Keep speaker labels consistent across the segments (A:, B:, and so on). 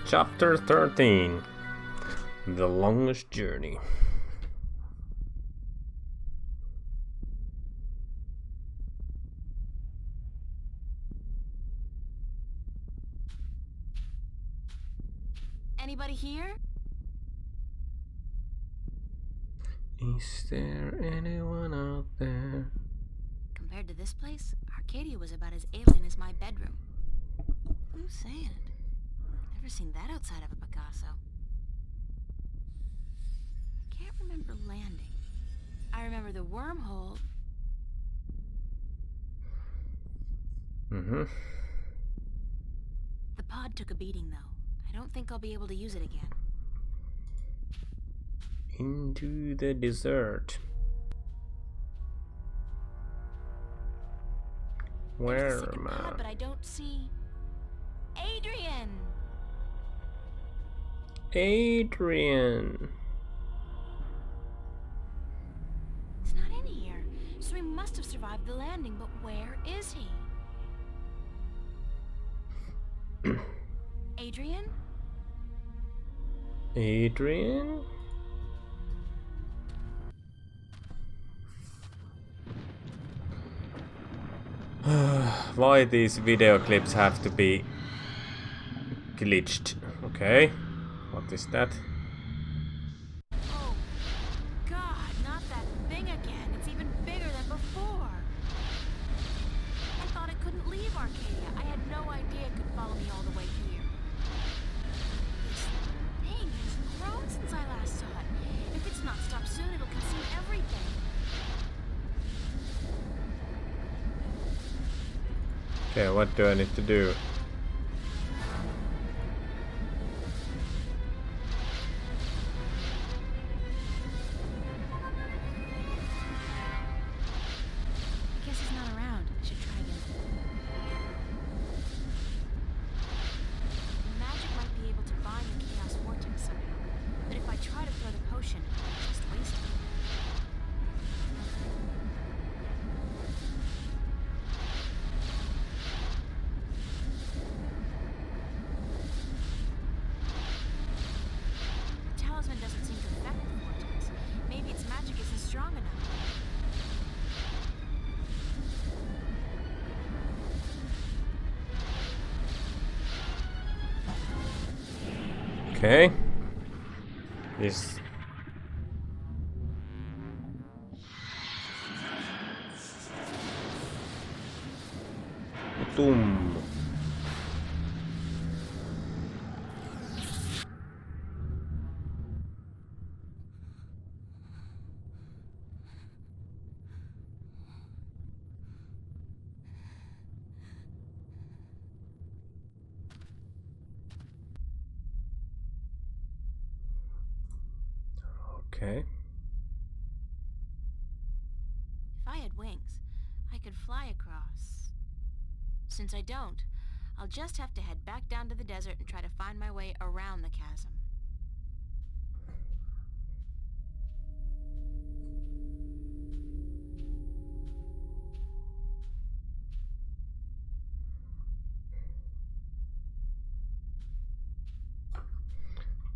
A: Chapter 13. The longest journey.
B: Anybody here?
A: Is there anyone out there?
B: Compared to this place, Arcadia was about as alien as my bedroom. Blue sand. Never seen that outside of a Picasso. I can't remember landing. I remember the wormhole. The pod took a beating, though. I don't think I'll be able to use it again.
A: Into the desert.
B: There's
A: Where
B: the
A: am
B: second pod,
A: I?
B: but I don't see Adrian.
A: Adrian.
B: He's not in here, so he must have survived the landing. But where is he? Adrian?
A: Adrian? Why these video clips have to be glitched? Okay. What is that?
B: Oh, God, not that thing again. It's even bigger than before. I thought it couldn't leave Arcadia. I had no idea it could follow me all the way here. This thing has grown since I last saw it. If it's not stopped soon, it'll consume everything.
A: Okay, what do I need to do?
B: I guess he's not around. I should try again. Magic might be able to bind the chaos vortex somehow, but if I try to throw the potion, I'll just waste it. The talisman doesn't seem to affect the vortex. Maybe its magic isn't strong enough.
A: Okay. This. Boom. Okay.
B: If I had wings, I could fly across. Since I don't, I'll just have to head back down to the desert and try to find my way around the chasm.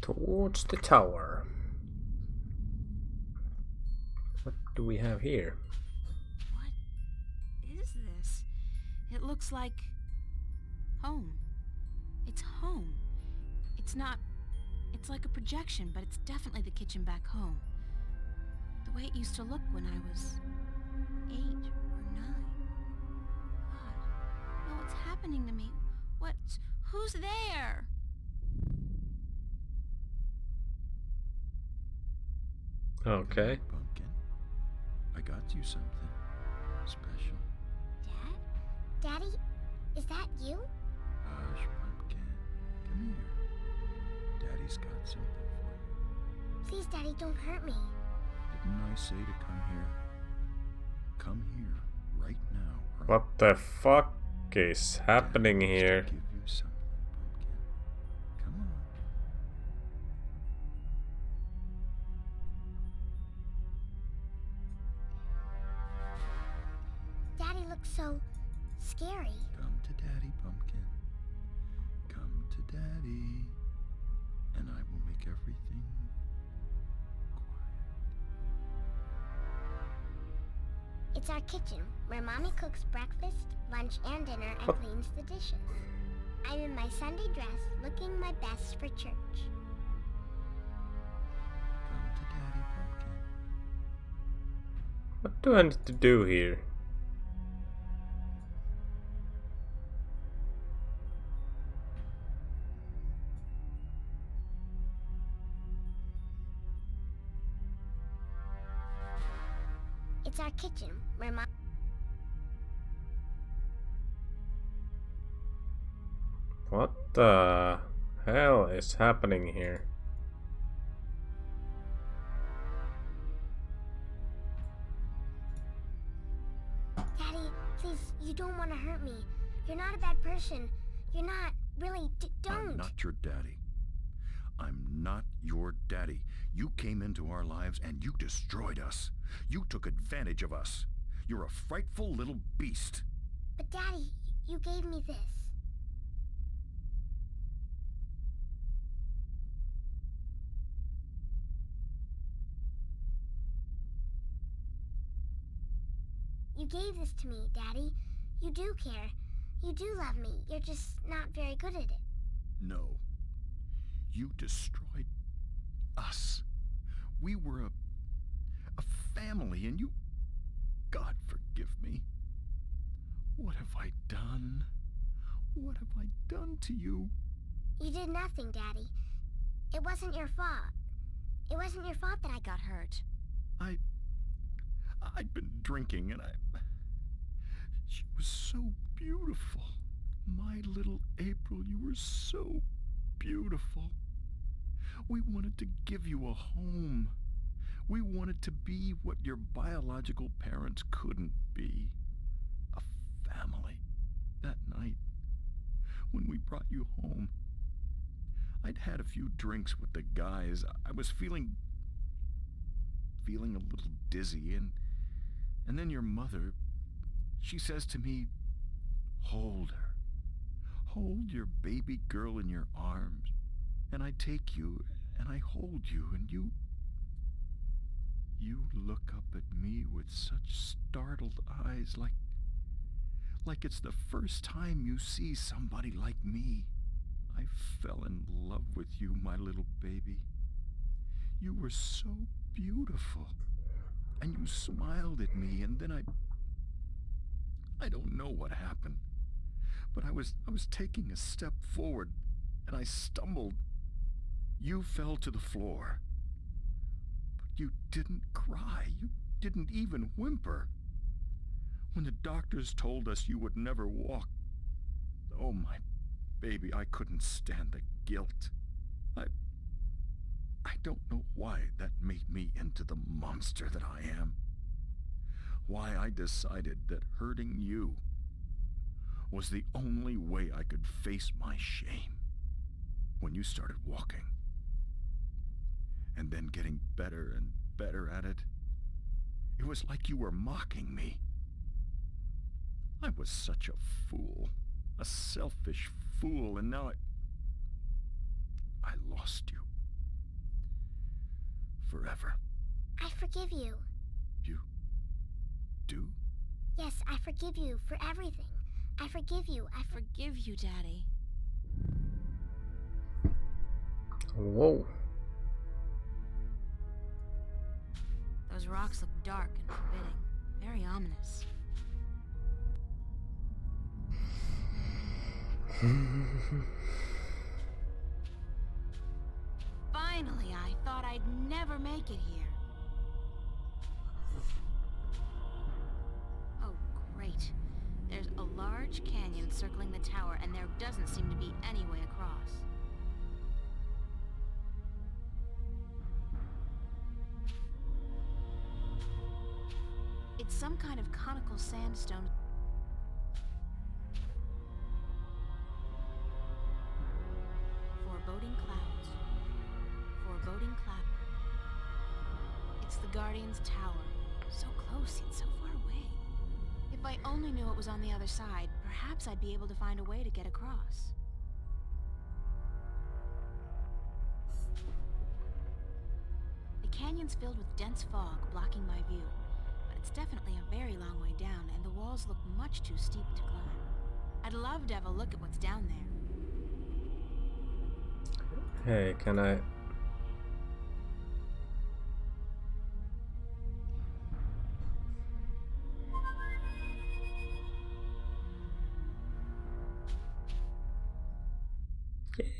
A: Towards the tower. What do we have here?
B: What is this? It looks like home. It's home. It's not... It's like a projection, but it's definitely the kitchen back home. The way it used to look when I was 8 or 9. God, no, what's happening to me? Who's there?
A: Okay.
C: Pumpkin, I got you something special.
D: Dad? Daddy? Is that you?
C: Hush, Pumpkin. Come here. Daddy's got something for you.
D: Please, Daddy, don't hurt me.
C: Didn't I say to come here? Come here right now. or
A: What the fuck is happening
C: Dad wants to
A: here?
C: give you something, Pumpkin. Come on.
D: Daddy looks so scary.
C: Come to Daddy, Pumpkin. Come to Daddy. and I will make everything quiet.
D: It's our kitchen, where Mommy cooks breakfast, lunch, and dinner and cleans the dishes. I'm in my Sunday dress, looking my best for church.
C: Come to Daddy, Pumpkin.
A: What do I need to do here?
D: It's our kitchen, where Mom...
A: What the hell is happening here?
D: Daddy, please, you don't want to hurt me. You're not a bad person. You're not, really, don't.
C: I'm not your daddy. I'm not your daddy. You came into our lives and you destroyed us. You took advantage of us. You're a frightful little beast.
D: But Daddy, you gave me this. You gave this to me, Daddy. You do care. You do love me. You're just not very good at it.
C: No. You destroyed us. We were a family, and you... God forgive me. What have I done? What have I done to you?
D: You did nothing, Daddy. It wasn't your fault. It wasn't your fault that I got hurt.
C: I'd been drinking, and she was so beautiful. My little April, you were so beautiful. We wanted to give you a home. We wanted to be what your biological parents couldn't be. A family. That night, when we brought you home, I'd had a few drinks with the guys. I was feeling a little dizzy, and then your mother, she says to me, "Hold her. Hold your baby girl in your arms." And I take you, and I hold you, and you look up at me with such startled eyes, like it's the first time you see somebody like me. I fell in love with you, my little baby. You were so beautiful. And you smiled at me, and then I don't know what happened. But I was taking a step forward, and I stumbled. You fell to the floor. But you didn't cry. You didn't even whimper. When the doctors told us you would never walk, oh, my baby, I couldn't stand the guilt. I don't know why that made me into the monster that I am. Why I decided that hurting you was the only way I could face my shame. When you started walking, and then getting better and better at it, it was like you were mocking me. I was such a fool, a selfish fool, and now I lost you. Forever.
D: I forgive you.
C: You do?
D: Yes, I forgive you for everything. I forgive you. I
B: Forgive you, Daddy.
A: Whoa.
B: Those rocks look dark and forbidding. Very ominous. Finally, I thought I'd never make it here. Oh, great. There's a large canyon circling the tower, and there doesn't seem to be any way across. It's some kind of conical sandstone. Foreboding clouds. Foreboding cloud. It's the Guardian's tower. So close, yet so far away. If I only knew it was on the other side, perhaps I'd be able to find a way to get across. canyon's filled with dense fog, blocking my view. But it's definitely a very long way down, and the walls look much too steep to climb. I'd love to have a look at what's down there.
A: Hey, can I...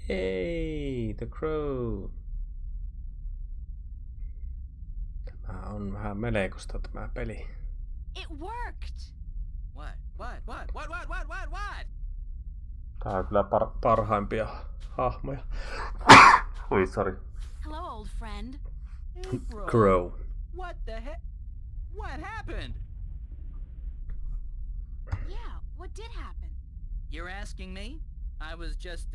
A: Yay! The Crow! Tämä on vähän melekusta tämä peli.
B: It worked!
E: What?
A: Tää on kyllä parhaimpia hahmoja. Oi, sorry.
B: Hello, old friend.
E: April.
A: Crow.
E: What the heck? What happened?
B: Yeah, what did happen?
E: You're asking me? I was just,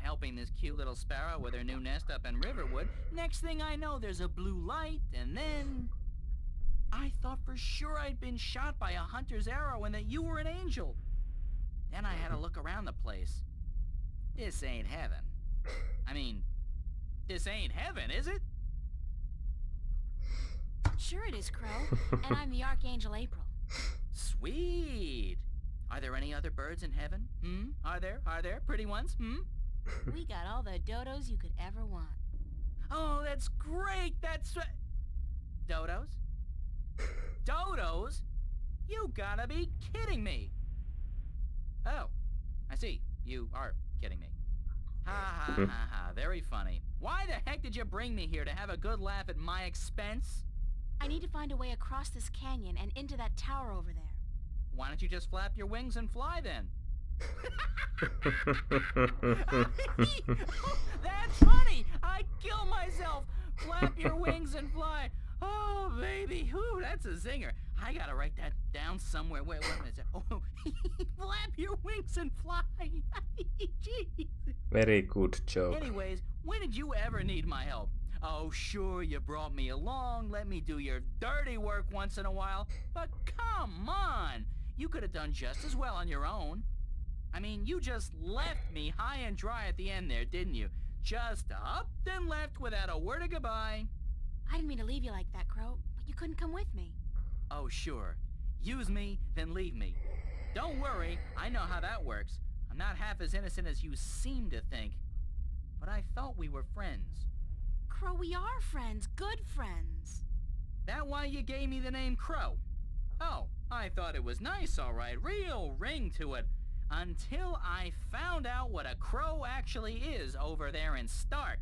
E: helping this cute little sparrow with her new nest up in Riverwood. Next thing I know, there's a blue light, and then... I thought for sure I'd been shot by a hunter's arrow and that you were an angel. Then I had to look around the place. This ain't heaven. I mean, this ain't heaven, is it?
B: Sure it is, Crow. And I'm the Archangel April.
E: Sweet. Are there any other birds in heaven? Are there pretty ones?
B: We got all the dodos you could ever want.
E: Oh, that's great. That's dodos? Dodos? You gotta be kidding me. Oh, I see. You are kidding me. Ha. Very funny. Why the heck did you bring me here, to have a good laugh at my expense?
B: I need to find a way across this canyon and into that tower over there.
E: Why don't you just flap your wings and fly then? That's funny! I kill myself! Flap your wings and fly! Oh, baby! Whew, that's a zinger. I gotta write that down somewhere. Wait a minute. Oh, flap your wings and fly! Jeez.
A: Very good joke.
E: Anyways, when did you ever need my help? Oh, sure, you brought me along, let me do your dirty work once in a while, but come on! You could have done just as well on your own. I mean, you just left me high and dry at the end there, didn't you? Just up and left without a word of goodbye.
B: I didn't mean to leave you like that, Crow, but you couldn't come with me.
E: Oh, sure. Use me, then leave me. Don't worry, I know how that works. I'm not half as innocent as you seem to think. But I thought we were friends.
B: Crow, we are friends. Good friends.
E: That why you gave me the name Crow? Oh, I thought it was nice, all right. Real ring to it. Until I found out what a crow actually is over there in Stark.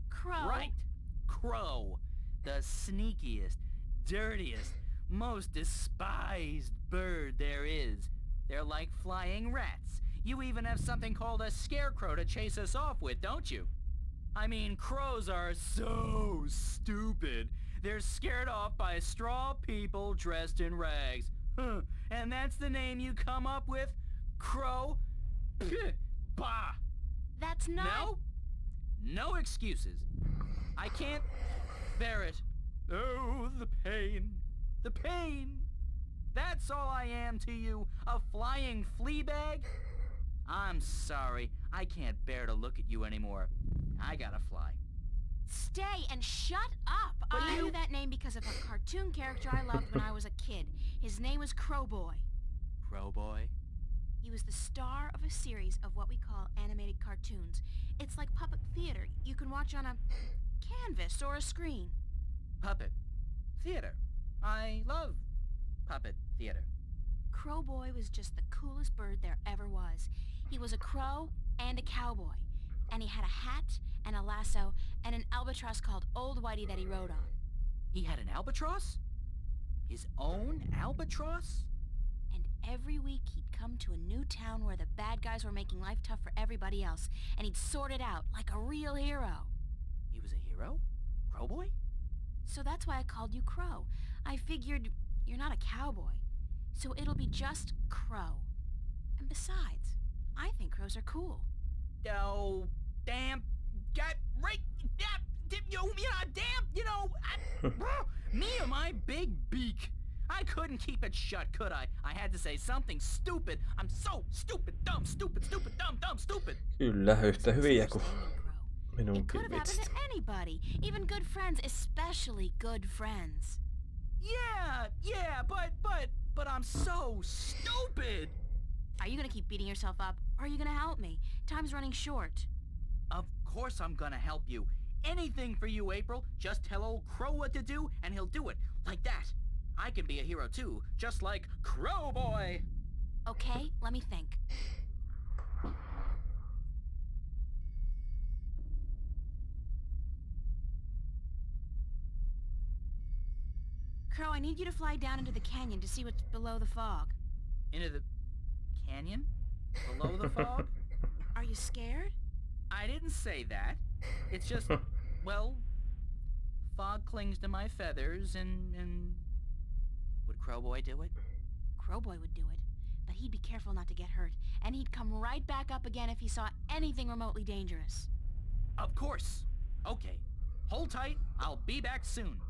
B: Crow?
E: Right. Crow. The sneakiest, dirtiest, most despised bird there is. They're like flying rats. You even have something called a scarecrow to chase us off with, don't you? I mean, crows are so stupid. They're scared off by straw people dressed in rags. Huh. And that's the name you come up with? Crow? Pfft. Bah!
B: That's not...
E: No? No excuses. I can't bear it. Oh, the pain. The pain. That's all I am to you, a flying flea bag? I'm sorry. I can't bear to look at you anymore. I gotta fly.
B: Stay and shut up!
E: But
B: I
E: you-
B: knew that name because of a cartoon character I loved when I was a kid. His name was Crowboy.
E: Crow boy?
B: He was the star of a series of what we call animated cartoons. It's like puppet theater you can watch on a canvas or a screen.
E: Puppet. Theater. I love puppet theater.
B: Crowboy was just the coolest bird there ever was. He was a crow and a cowboy. And he had a hat and a lasso and an albatross called Old Whitey that he rode on.
E: He had an albatross? His own albatross?
B: And every week he'd come to a new town where the bad guys were making life tough for everybody else, and he'd sort it out like a real hero.
E: He was a hero? Crowboy?
B: So that's why I called you Crow. I figured you're not a cowboy, so it'll be just Crow. And besides, I think crows are cool.
E: Oh, damn. Got right. Me and my big beak. I couldn't keep it shut, could I? I had to say something stupid. I'm so stupid, dumb, stupid, dumb, stupid.
A: Kyllä, yhtä hyviä kuin
B: Crow.
A: Minun
B: It could have happened
A: vitsit.
B: to anybody, even good friends, especially good friends.
E: Yeah, but I'm so stupid!
B: Are you gonna keep beating yourself up, or are you gonna help me? Time's running short.
E: Of course I'm gonna help you. Anything for you, April. Just tell old Crow what to do, and he'll do it. Like that. I can be a hero too, just like Crow Boy!
B: Okay, let me think. Crow, I need you to fly down into the canyon to see what's below the fog.
E: Into the canyon? Below the fog?
B: Are you scared?
E: I didn't say that. It's just, well, fog clings to my feathers and... Would Crowboy do it?
B: Crowboy would do it, but he'd be careful not to get hurt, and he'd come right back up again if he saw anything remotely dangerous.
E: Of course. Okay. Hold tight. I'll be back soon.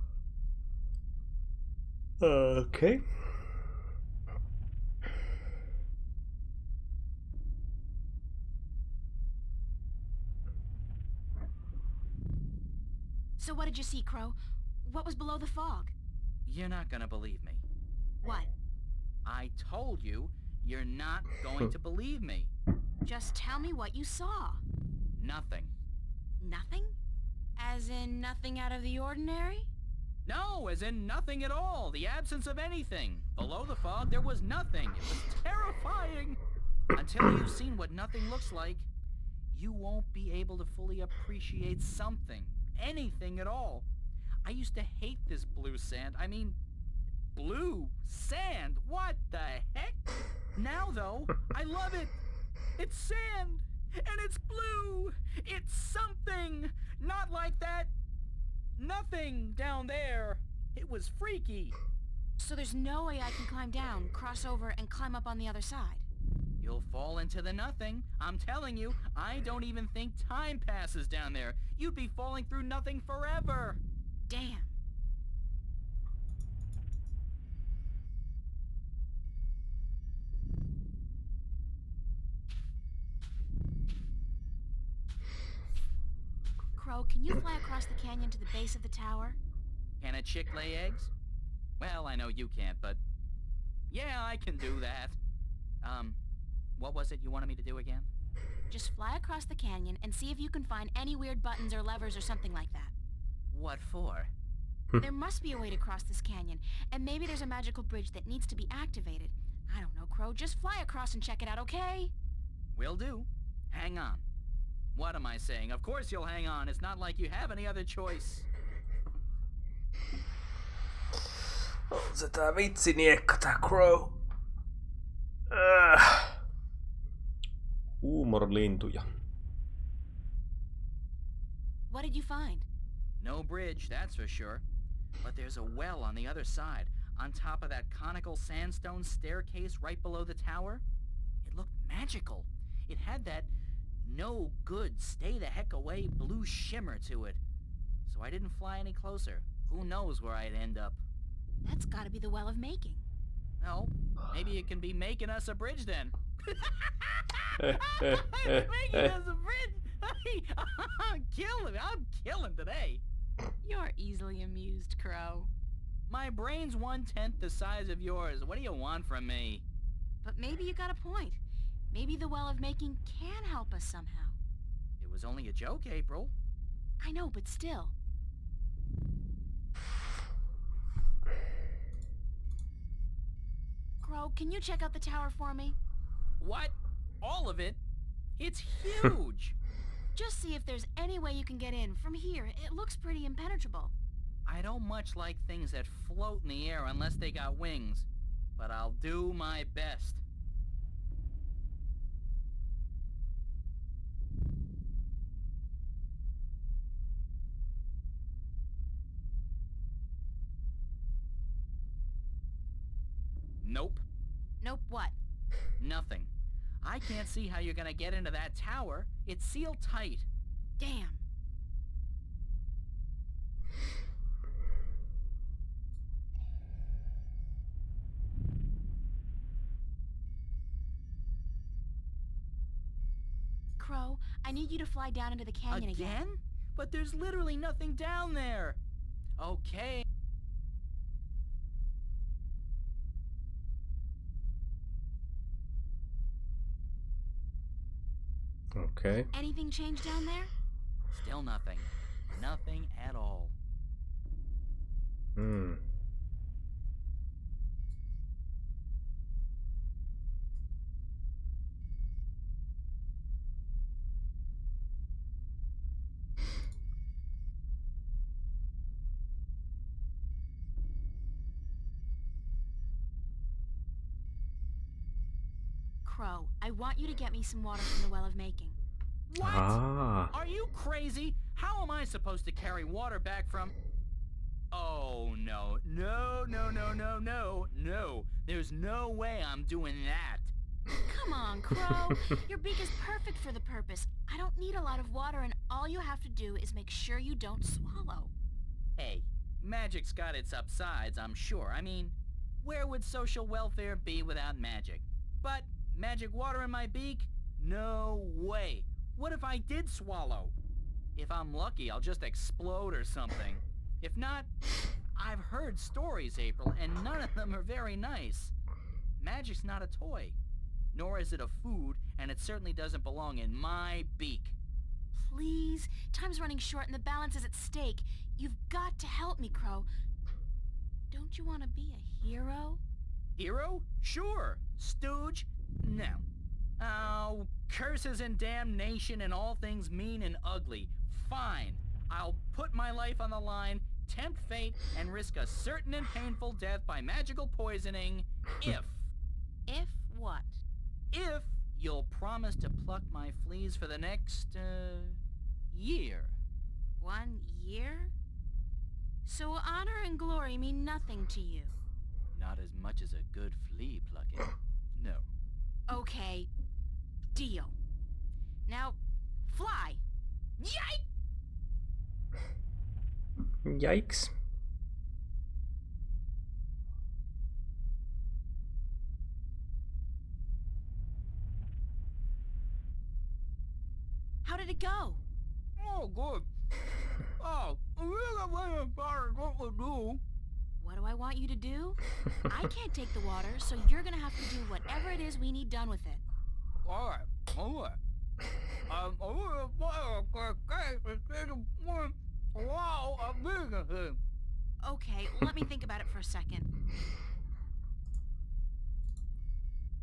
A: Okay.
B: So what did you see, Crow? What was below the fog?
E: You're not gonna believe me.
B: What?
E: I told you, you're not going to believe me.
B: Just tell me what you saw.
E: Nothing.
B: Nothing? As in nothing out of the ordinary?
E: No, as in nothing at all. The absence of anything. Below the fog, there was nothing. It was terrifying. Until you've seen what nothing looks like, you won't be able to fully appreciate something. Anything at all. I used to hate this blue sand. I mean, blue sand. What the heck? Now, though, I love it. It's sand. And it's blue. It's something. Not like that. Nothing down there. It was freaky.
B: So there's no way I can climb down, cross over, and climb up on the other side.
E: You'll fall into the nothing. I'm telling you, I don't even think time passes down there. You'd be falling through nothing forever.
B: Damn. Crow, can you fly across the canyon to the base of the tower?
E: Can a chick lay eggs? Well, I know you can't, but... yeah, I can do that. What was it you wanted me to do again?
B: Just fly across the canyon and see if you can find any weird buttons or levers or something like that.
E: What for?
B: There must be a way to cross this canyon, and maybe there's a magical bridge that needs to be activated. I don't know, Crow. Just fly across and check it out, okay?
E: Will do. Hang on. What am I saying? Of course you'll hang on. It's not like you have any other choice.
A: On se tää vitsiniekka tää Crow. Huumorlintuja.
B: What did you find?
E: No bridge, that's for sure. But there's a well on the other side, on top of that conical sandstone staircase right below the tower. It looked magical. It had that no good, stay the heck away blue shimmer to it. So I didn't fly any closer. Who knows where I'd end up.
B: That's gotta be the Well of Making.
E: Well, maybe it can be making us a bridge then. Making us a bridge? I'm killing today.
B: You're easily amused, Crow.
E: My brain's 1/10 the size of yours. What do you want from me?
B: But maybe you got a point. Maybe the Well of Making can help us somehow.
E: It was only a joke, April.
B: I know, but still. Crow, can you check out the tower for me?
E: What? All of it? It's huge!
B: Just see if there's any way you can get in. From here, it looks pretty impenetrable.
E: I don't much like things that float in the air unless they got wings. But I'll do my best. Nope.
B: Nope, what?
E: Nothing. I can't see how you're gonna get into that tower. It's sealed tight.
B: Damn. Crow, I need you to fly down into the canyon again.
E: But there's literally nothing down there. Okay.
A: Okay.
B: Anything changed down there?
E: Still nothing. Nothing at all.
A: Hmm.
B: Crow, I want you to get me some water from the Well of Making.
E: What?
A: Ah.
E: Are you crazy? How am I supposed to carry water back from... Oh, no. No, no, no, no, no, no. There's no way I'm doing that.
B: Come on, Crow. Your beak is perfect for the purpose. I don't need a lot of water, and all you have to do is make sure you don't swallow.
E: Hey, magic's got its upsides, I'm sure. I mean, where would social welfare be without magic? But magic water in my beak? No way. What if I did swallow? If I'm lucky, I'll just explode or something. If not, I've heard stories, April, and none of them are very nice. Magic's not a toy. Nor is it a food, and it certainly doesn't belong in my beak.
B: Please, time's running short and the balance is at stake. You've got to help me, Crow. Don't you want to be a hero?
E: Hero? Sure. Stooge? No. Oh, curses and damnation and all things mean and ugly. Fine. I'll put my life on the line, tempt fate, and risk a certain and painful death by magical poisoning if...
B: If what?
E: If you'll promise to pluck my fleas for the next, year.
B: 1 year? So honor and glory mean nothing to you?
E: Not as much as a good flea plucking. No.
B: Okay, deal. Now, fly. Yike!
A: Yikes.
B: How did it go?
E: Oh, good. Oh, what we do.
B: What do I want you to do? I can't take the water, so you're gonna have to do whatever it is we need done with it.
E: All right.
B: Okay, let me think about it for a second.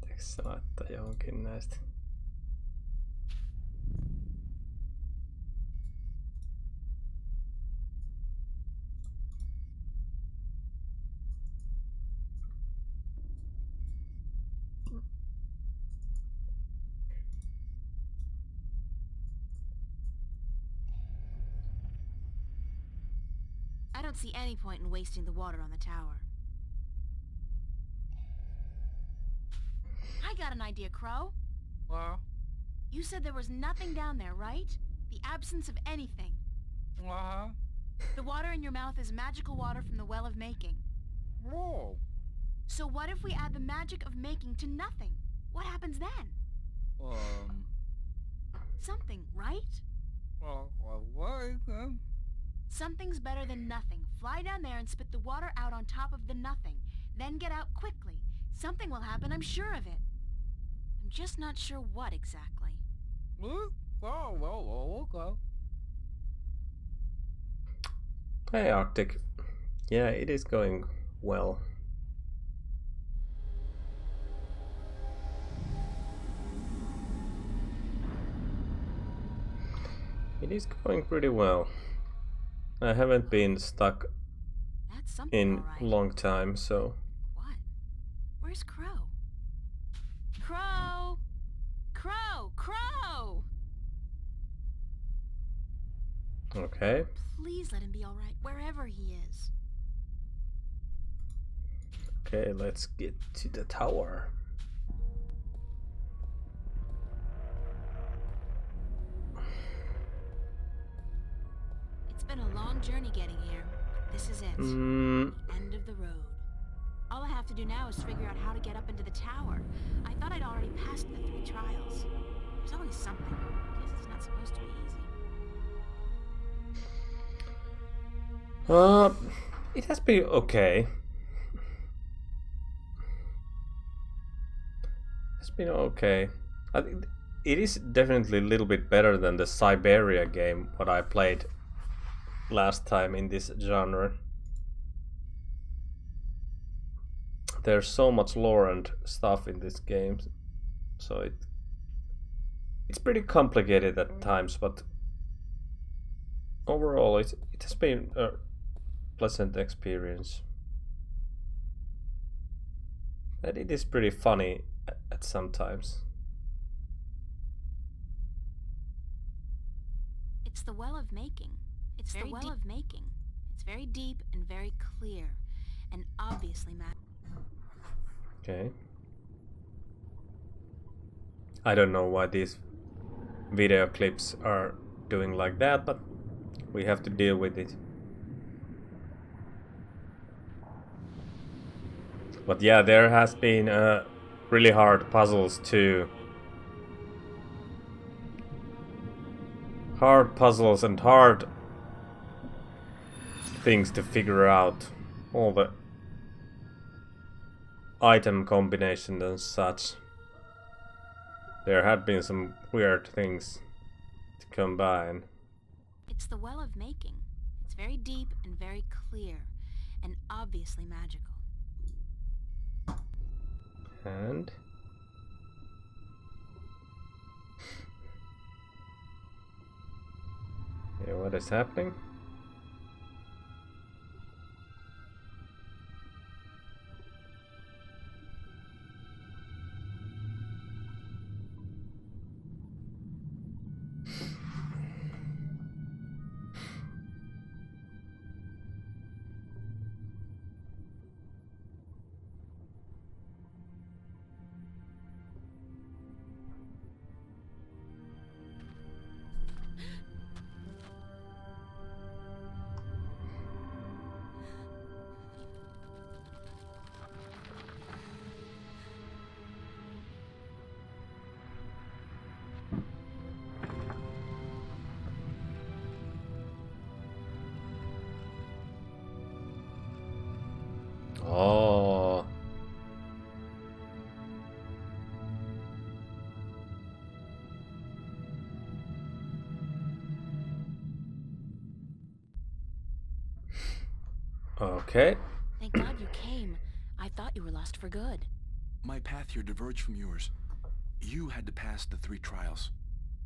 A: Tässä laittaa johonkin näistä.
B: I don't see any point in wasting the water on the tower. I got an idea, Crow.
E: Well,
B: You said there was nothing down there, right? The absence of anything. The water in your mouth is magical water from the Well of Making.
E: Whoa.
B: So what if we add the magic of making to nothing? What happens then? Something, right? Something's better than nothing. Fly down there and spit the water out on top of the nothing. Then get out quickly. Something will happen, I'm sure of it. I'm just not sure what exactly.
E: Okay.
A: Hey Arctic. Yeah, it is going well. It is going pretty well. I haven't been stuck
B: That's something,
A: in
B: all right.
A: long time, so
B: What? Where's Crow? Crow! Crow! Crow!
A: okay.
B: Please let him be all right, wherever he is.
A: Okay, let's get to the tower.
B: It's been a long journey getting here. This is it.
A: Mm,
B: The end of the road. All I have to do now is figure out how to get up into the tower. I thought I'd already passed the 3 trials. There's always something.
A: Uh, it has been okay. It's been okay. I think it is definitely a little bit better than the Siberia game what I played last time in this genre. There's so much lore and stuff in this game, so it's pretty complicated at times, but overall it has been a pleasant experience. And it is pretty funny at some times.
B: It's the well of making. It's the well of making. It's very deep and very clear, and obviously
A: Okay. I don't know why these video clips are doing like that, but we have to deal with it. But yeah, there has been really hard puzzles too. Hard puzzles and hard things to figure out. All the item combinations and such. There had been some weird things to combine.
B: It's the well of making. It's very deep and very clear, and obviously magical.
A: And yeah, what is happening? Oh. Okay.
B: Thank God you came. I thought you were lost for good.
C: My path here diverged from yours. You had to pass the 3 trials.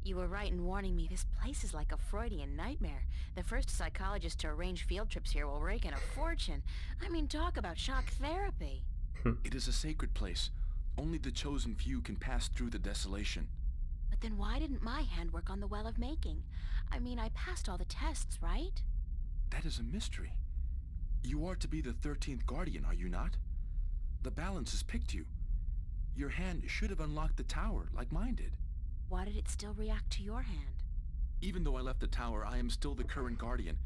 B: You were right in warning me. This place is like a Freudian nightmare. The first psychologist to arrange field trips here will rake in a fortune. I mean, talk about shock therapy.
C: It is a sacred place. Only the chosen few can pass through the desolation.
B: But then why didn't my hand work on the well of making? I mean, I passed all the tests, right?
C: That is a mystery. You are to be the 13th guardian, are you not? The balance has picked you. Your hand should have unlocked the tower, like mine did.
B: Why did it still react to your hand?
C: Even though I left the tower, I am still the current guardian,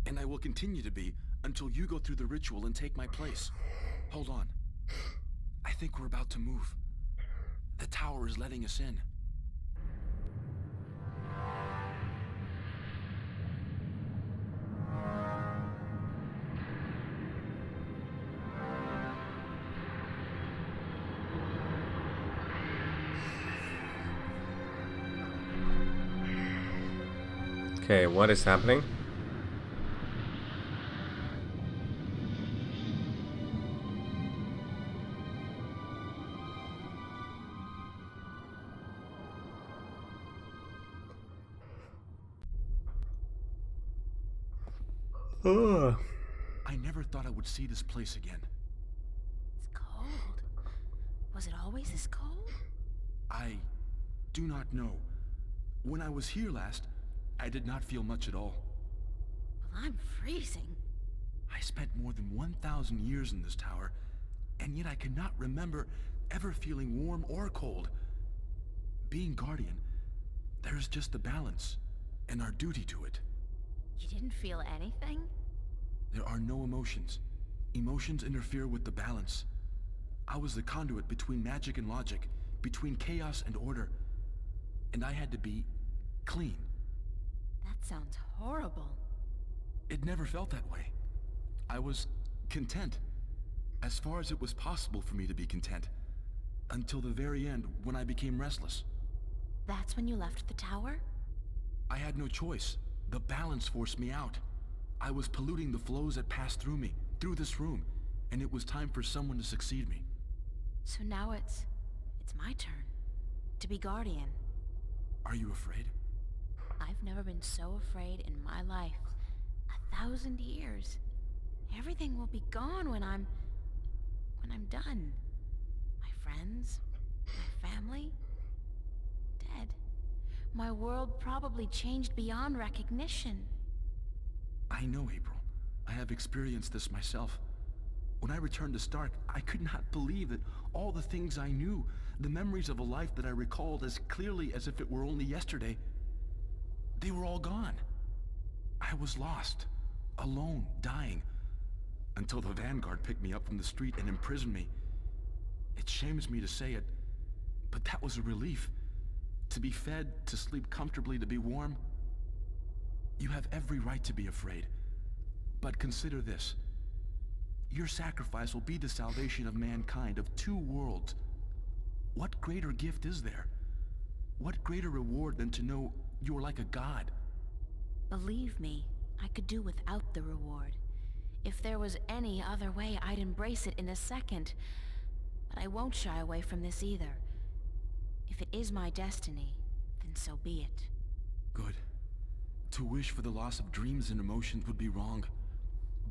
C: and I will continue to be until you go through the ritual and take my place. Hold on. I think we're about to move. The tower is letting us in.
A: Okay, what is happening?
C: I never thought I would see this place again.
B: It's cold. Was it always this cold?
C: I do not know. When I was here last, I did not feel much at all.
B: Well, I'm freezing.
C: I spent more than 1,000 years in this tower, and yet I cannot remember ever feeling warm or cold. Being guardian, there is just the balance, and our duty to it.
B: You didn't feel anything?
C: There are no emotions. Emotions interfere with the balance. I was the conduit between magic and logic, between chaos and order, and I had to be clean.
B: That sounds horrible.
C: It never felt that way. I was content. As far as it was possible for me to be content. Until the very end, when I became restless.
B: That's when you left the tower?
C: I had no choice. The balance forced me out. I was polluting the flows that passed through me, through this room, and it was time for someone to succeed me.
B: So now it's my turn. To be guardian.
C: Are you afraid?
B: I've never been so afraid in my life. 1,000 years. Everything will be gone when I'm done. My friends, my family, dead. My world probably changed beyond recognition.
C: I know, April. I have experienced this myself. When I returned to Stark, I could not believe that all the things I knew, the memories of a life that I recalled as clearly as if it were only yesterday, they were all gone. I was lost, alone, dying, until the Vanguard picked me up from the street and imprisoned me. It shames me to say it, but that was a relief. To be fed, to sleep comfortably, to be warm. You have every right to be afraid. But consider this. Your sacrifice will be the salvation of mankind, of two worlds. What greater gift is there? What greater reward than to know you are like a god?
B: Believe me, I could do without the reward. If there was any other way, I'd embrace it in a second. But I won't shy away from this either. If it is my destiny, then so be it.
C: Good. To wish for the loss of dreams and emotions would be wrong.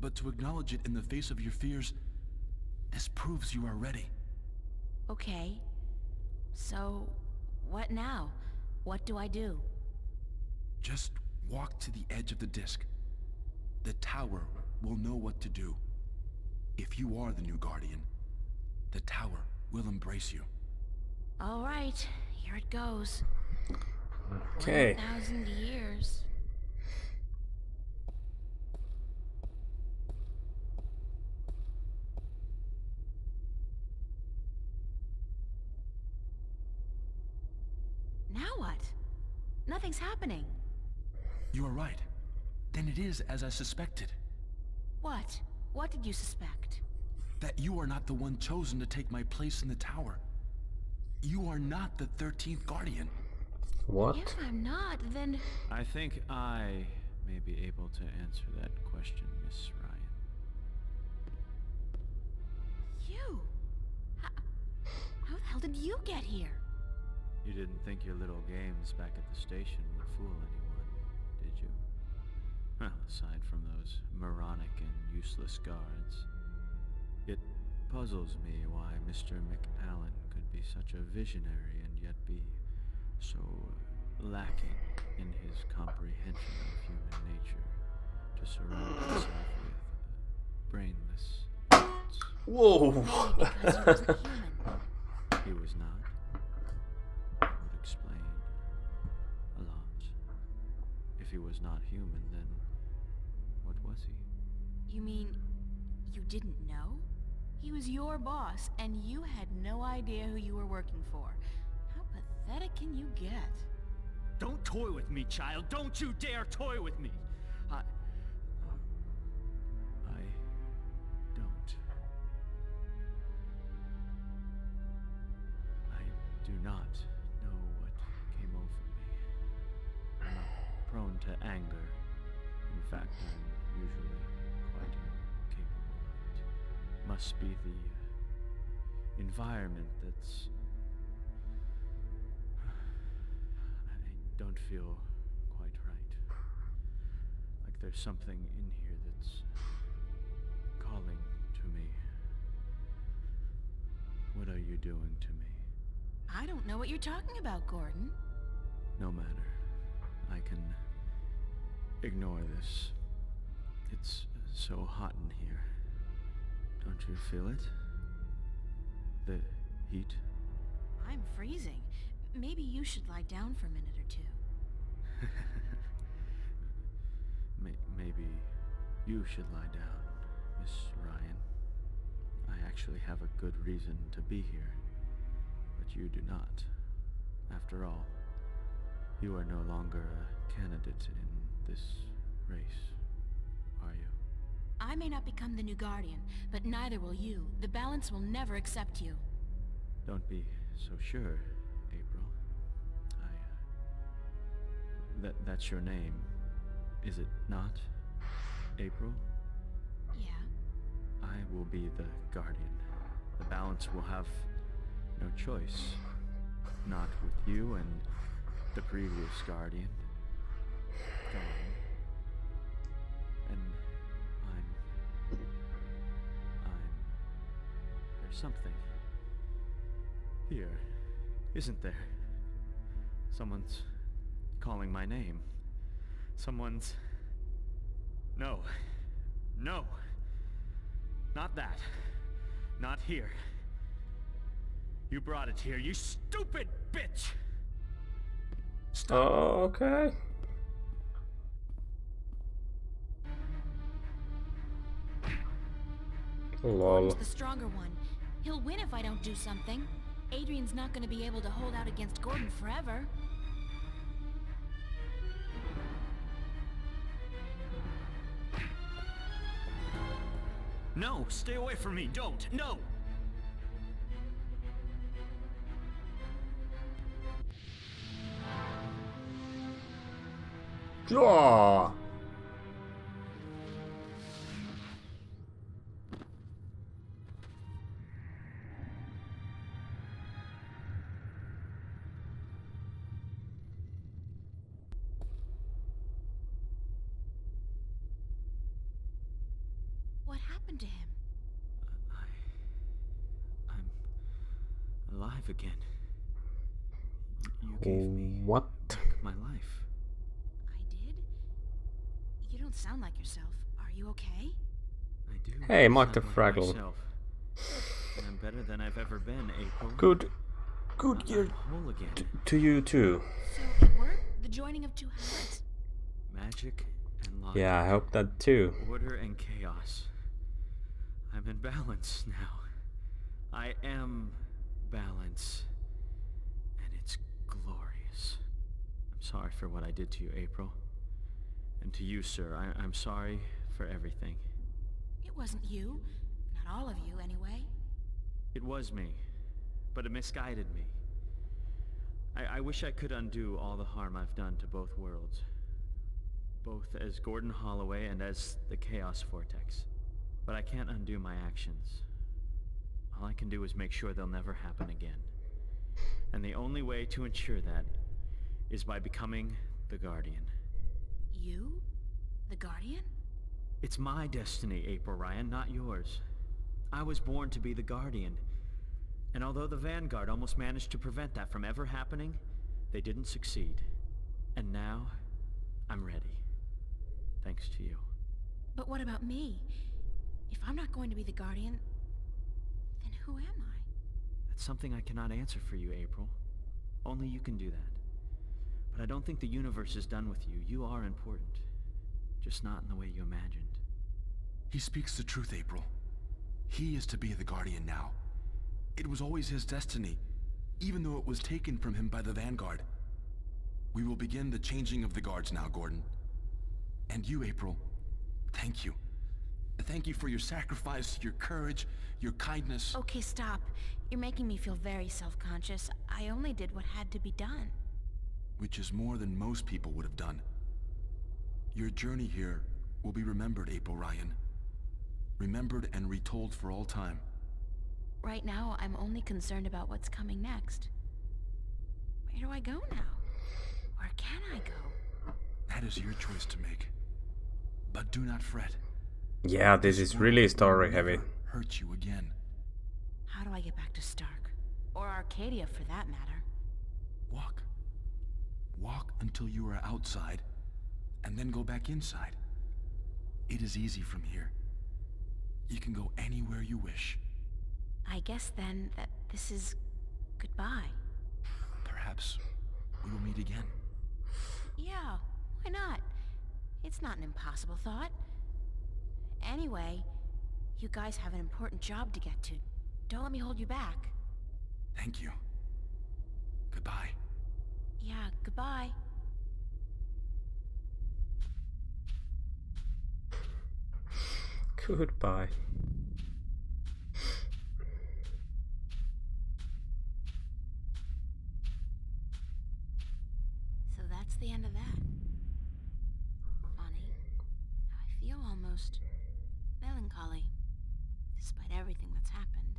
C: But to acknowledge it in the face of your fears, this proves you are ready.
B: Okay. So, what now? What do I do?
C: Just walk to the edge of the disc. The tower will know what to do. If you are the new guardian, the tower will embrace you.
B: All right, here it goes.
A: Okay.
B: 1,000 years. Now what? Nothing's happening.
C: You are right. Then it is as I suspected.
B: What? What did you suspect?
C: That you are not the one chosen to take my place in the tower. You are not the 13th Guardian.
A: What?
B: If I'm not, then...
F: I think I may be able to answer that question, Miss Ryan.
B: You? How the hell did you get here?
F: You didn't think your little games back at the station would fool anyone, did you? Well, aside from those moronic and useless guards. It puzzles me why Mr. McAllen could be such a visionary and yet be so lacking in his comprehension of human nature to surround himself with brainless thoughts.
A: Whoa!
B: Maybe because he wasn't human.
F: He was not. Would explain a lot. If he was not human, then what was he?
B: You mean you didn't know? He was your boss, and you had no idea who you were working for. How pathetic can you get?
E: Don't toy with me, child. Don't you dare toy with me.
F: I don't. I do not know what came over me. I'm not prone to anger. In fact, I'm usually quite incapable of it. Must be the environment that's... I don't feel quite right. Like there's something in here that's calling to me. What are you doing to me?
B: I don't know what you're talking about, Gordon.
F: No matter. I can ignore this. It's so hot in here. Don't you feel it? The heat?
B: I'm freezing. Maybe you should lie down for a minute or two.
F: Maybe you should lie down, Miss Ryan. I actually have a good reason to be here, but you do not. After all, you are no longer a candidate in this race, are you?
B: I may not become the new Guardian, but neither will you. The balance will never accept you.
F: Don't be so sure, April. That's your name, is it not? April?
B: Yeah?
F: I will be the Guardian. The balance will have no choice. Not with you and the previous Guardian gone. And there's something here, isn't there? Someone's calling my name. Someone's... No. No. Not that. Not here. You brought it here, you stupid bitch! Stop!
A: Okay. Lol.
B: Gordon's the stronger one. He'll win if I don't do something. Adrian's not gonna be able to hold out against Gordon forever.
F: No, stay away from me, don't! No!
A: Yeah.
B: What happened to him?
F: I'm alive again. You gave me
A: What?
F: back my life.
B: I did? You don't sound like yourself. Are you okay?
F: I do.
A: Hey, Mike
F: sound
A: the
F: like
A: Fraggle.
F: myself. And I'm better than I've ever been, April.
A: Good year
F: I'm whole again.
A: to you too.
B: So it worked? The joining of two halves?
F: Magic and logic.
A: Yeah, I hope that too.
F: Order and chaos. I'm in balance now. I am balance. And it's glorious. I'm sorry for what I did to you, April. And to you, sir, I'm sorry for everything.
B: It wasn't you. Not all of you, anyway.
F: It was me, but it misguided me. I wish I could undo all the harm I've done to both worlds. Both as Gordon Holloway and as the Chaos Vortex. But I can't undo my actions. All I can do is make sure they'll never happen again. And the only way to ensure that is by becoming the Guardian.
B: You? The Guardian?
F: It's my destiny, April Ryan, not yours. I was born to be the Guardian. And although the Vanguard almost managed to prevent that from ever happening, they didn't succeed. And now, I'm ready. Thanks to you.
B: But what about me? If I'm not going to be the Guardian, then who am I?
F: That's something I cannot answer for you, April. Only you can do that. But I don't think the universe is done with you. You are important. Just not in the way you imagined.
G: He speaks the truth, April. He is to be the Guardian now. It was always his destiny, even though it was taken from him by the Vanguard. We will begin the changing of the guards now, Gordon. And you, April, thank you. Thank you for your sacrifice, your courage, your kindness.
B: Okay, stop. You're making me feel very self-conscious. I only did what had to be done.
G: Which is more than most people would have done. Your journey here will be remembered, April Ryan. Remembered and retold for all time.
B: Right now, I'm only concerned about what's coming next. Where do I go now? Where can I go?
G: That is your choice to make. But do not fret.
A: Yeah, this is really story heavy.
G: Never hurt you again.
B: How do I get back to Stark? Or Arcadia, for that matter.
G: Walk. Walk until you are outside, and then go back inside. It is easy from here. You can go anywhere you wish.
B: I guess then that this is goodbye.
G: Perhaps we will meet again.
B: Yeah, why not? It's not an impossible thought. Anyway, you guys have an important job to get to. Don't let me hold you back.
G: Thank you. Goodbye.
B: Yeah, goodbye.
A: Goodbye.
B: So that's the end of that. Funny. I feel almost melancholy, despite everything that's happened.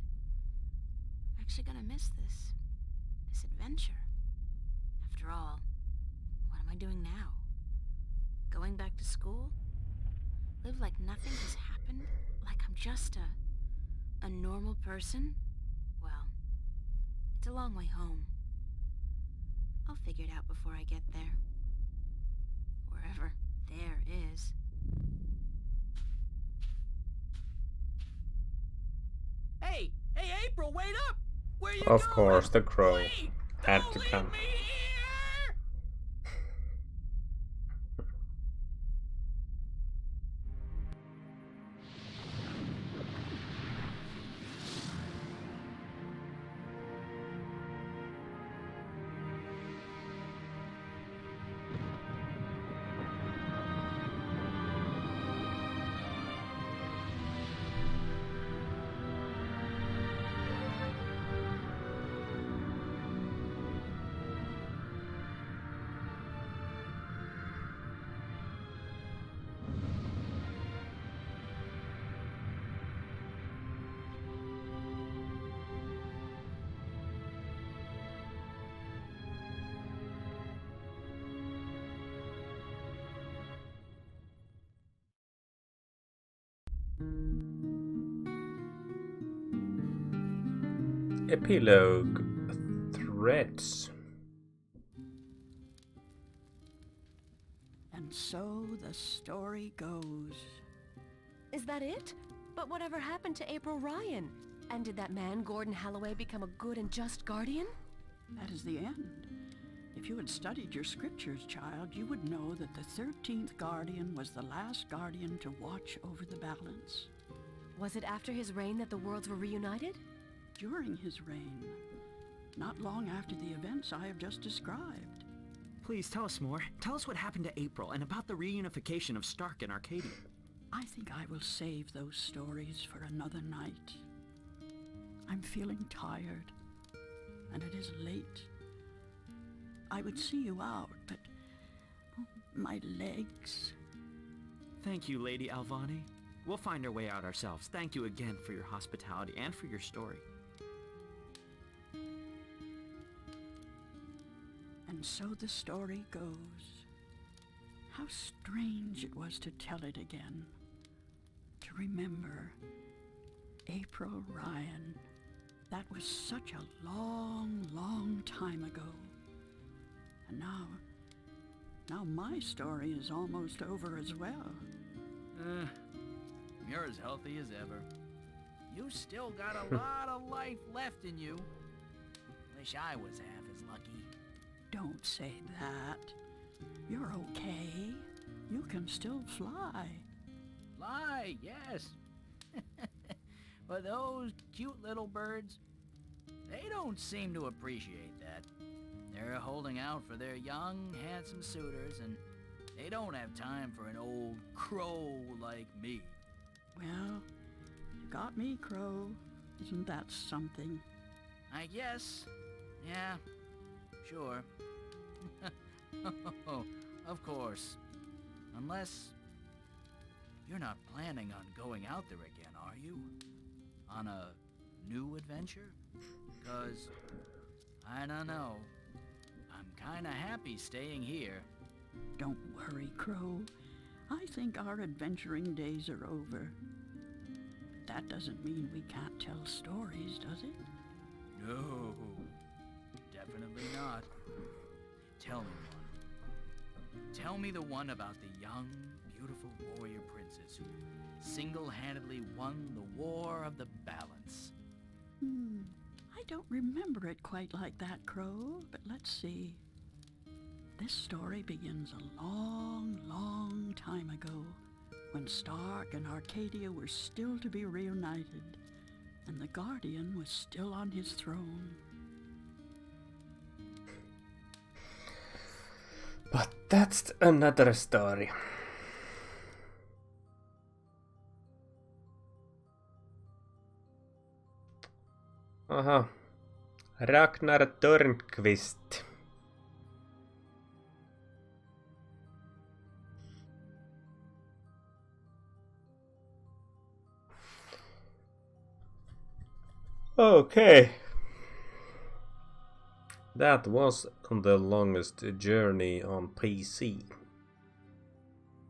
B: I'm actually gonna miss this adventure. After all, what am I doing now? Going back to school? Live like nothing has happened? Like I'm just a normal person? Well, it's a long way home. I'll figure it out before I get there. Wherever there is.
E: Hey, April, wait up! Where you
A: Of
E: going?
A: course, the crow
E: Wait,
A: had
E: don't
A: to
E: leave
A: come.
E: me here!
A: Epilogue threads.
H: And so the story goes.
I: Is that it? But whatever happened to April Ryan? And did that man, Gordon Holloway, become a good and just guardian?
H: That is the end. If you had studied your scriptures, child, you would know that the 13th guardian was the last guardian to watch over the balance.
I: Was it after his reign that the worlds were reunited?
H: During his reign. Not long after the events I have just described.
F: Please tell us more. Tell us what happened to April and about the reunification of Stark and Arcadia.
H: I think I will save those stories for another night. I'm feeling tired, and it is late. I would see you out, but my legs.
F: Thank you, Lady Alvani. We'll find our way out ourselves. Thank you again for your hospitality and for your story.
H: And so the story goes. How strange it was to tell it again. To remember April Ryan. That was such a long, long time ago. And now my story is almost over as well.
E: You're as healthy as ever. You still got a lot of life left in you. Wish I was half as lucky.
H: Don't say that. You're okay. You can still fly.
E: Fly, yes. But those cute little birds, they don't seem to appreciate that. They're holding out for their young, handsome suitors, and they don't have time for an old crow like me.
H: Well, you got me, Crow. Isn't that something?
E: I guess. Yeah, sure. Of course. Unless you're not planning on going out there again, are you? On a new adventure? 'Cause, I don't know. I'm kinda happy staying here.
H: Don't worry, Crow. I think our adventuring days are over. But that doesn't mean we can't tell stories, does it?
E: No, definitely not. Tell me one. Tell me the one about the young, beautiful warrior princess who single-handedly won the War of the Balance.
H: I don't remember it quite like that, Crow, but let's see. This story begins a long, long time ago, when Stark and Arcadia were still to be reunited, and the Guardian was still on his throne.
A: But that's another story. Aha. Ragnar Törnqvist. Okay. That was the longest journey on PC.